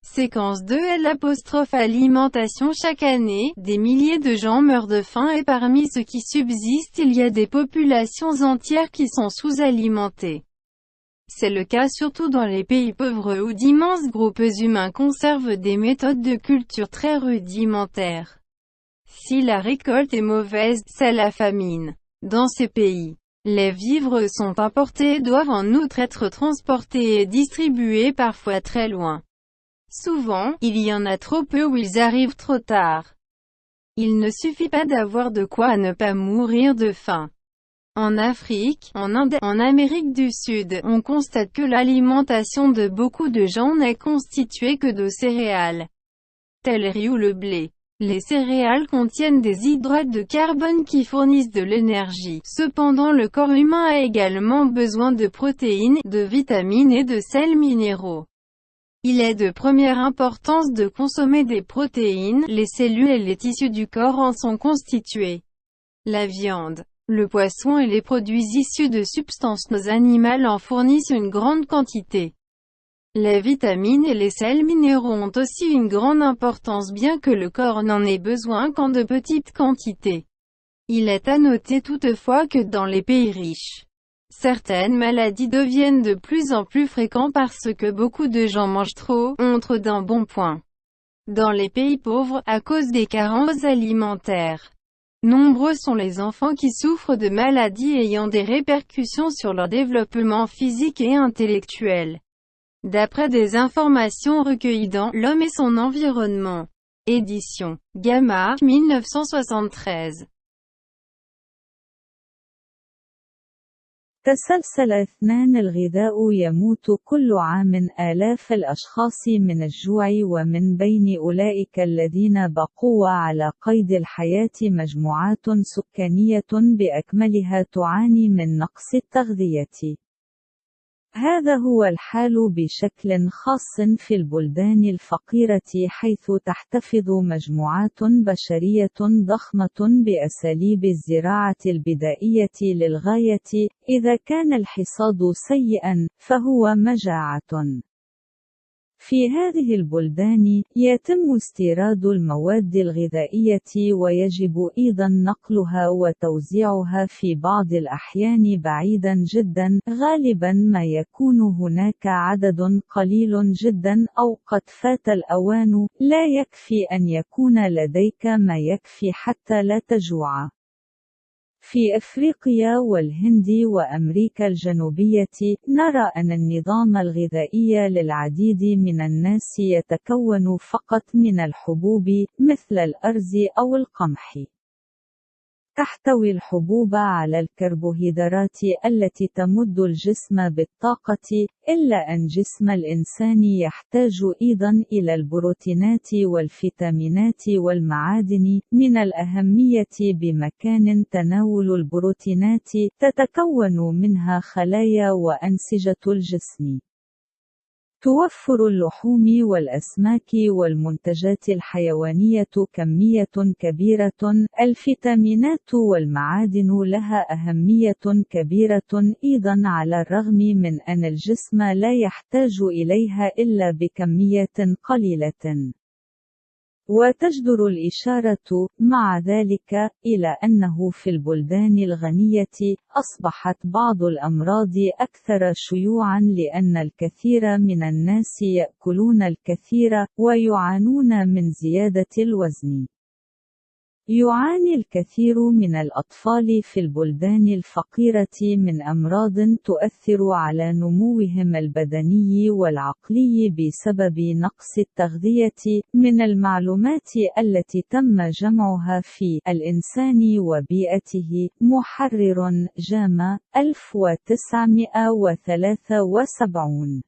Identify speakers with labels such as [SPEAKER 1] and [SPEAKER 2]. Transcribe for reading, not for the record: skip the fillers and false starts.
[SPEAKER 1] Séquence 2 Alimentation. Chaque année, des milliers de gens meurent de faim et parmi ceux qui subsistent il y a des populations entières qui sont sous-alimentées. C'est le cas surtout dans les pays pauvres où d'immenses groupes humains conservent des méthodes de culture très rudimentaires. Si la récolte est mauvaise, c'est la famine. Dans ces pays, les vivres sont importés et doivent en outre être transportés et distribués parfois très loin. Souvent, il y en a trop peu ou ils arrivent trop tard. Il ne suffit pas d'avoir de quoi ne pas mourir de faim. En Afrique, en Inde, en Amérique du Sud, on constate que l'alimentation de beaucoup de gens n'est constituée que de céréales, telles le riz ou le blé. Les céréales contiennent des hydrates de carbone qui fournissent de l'énergie. Cependant le corps humain a également besoin de protéines, de vitamines et de sels minéraux. Il est de première importance de consommer des protéines, les cellules et les tissus du corps en sont constitués. La viande, le poisson et les produits issus de substances animales en fournissent une grande quantité. Les vitamines et les sels minéraux ont aussi une grande importance bien que le corps n'en ait besoin qu'en de petites quantités. Il est à noter toutefois que dans les pays riches, certaines maladies deviennent de plus en plus fréquentes parce que beaucoup de gens mangent trop, ont trop d'embonpoint. Dans les pays pauvres, à cause des carences alimentaires, nombreux sont les enfants qui souffrent de maladies ayant des répercussions sur leur développement physique et intellectuel. D'après des informations recueillies dans L'homme et son environnement. Édition Gamma, 1973.
[SPEAKER 2] تسلسل 2 الغذاء يموت كل عام آلاف الأشخاص من الجوع ومن بين أولئك الذين بقوا على قيد الحياة مجموعات سكانية بأكملها تعاني من نقص التغذية. هذا هو الحال بشكل خاص في البلدان الفقيرة حيث تحتفظ مجموعات بشرية ضخمة بأساليب الزراعة البدائية للغاية. إذا كان الحصاد سيئا، فهو مجاعة. في هذه البلدان، يتم استيراد المواد الغذائية ويجب أيضا نقلها وتوزيعها في بعض الأحيان بعيدا جدا. غالبا ما يكون هناك عدد قليل جدا أو قد فات الأوان. لا يكفي أن يكون لديك ما يكفي حتى لا تجوع. في أفريقيا والهند وأمريكا الجنوبية، نرى أن النظام الغذائي للعديد من الناس يتكون فقط من الحبوب، مثل الأرز أو القمح. تحتوي الحبوب على الكربوهيدرات التي تمد الجسم بالطاقة، إلا أن جسم الإنسان يحتاج أيضا إلى البروتينات والفيتامينات والمعادن. من الأهمية بمكان تناول البروتينات، تتكون منها خلايا وأنسجة الجسم. توفر اللحوم والأسماك والمنتجات الحيوانية كمية كبيرة. الفيتامينات والمعادن لها أهمية كبيرة أيضا على الرغم من أن الجسم لا يحتاج إليها إلا بكميات قليلة. وتجدر الإشارة مع ذلك إلى أنه في البلدان الغنية أصبحت بعض الأمراض أكثر شيوعاً لأن الكثير من الناس يأكلون الكثير ويعانون من زيادة الوزن. يعاني الكثير من الأطفال في البلدان الفقيرة من أمراض تؤثر على نموهم البدني والعقلي بسبب نقص التغذية. من المعلومات التي تم جمعها في الإنسان وبيئته، محرر جاما 1973.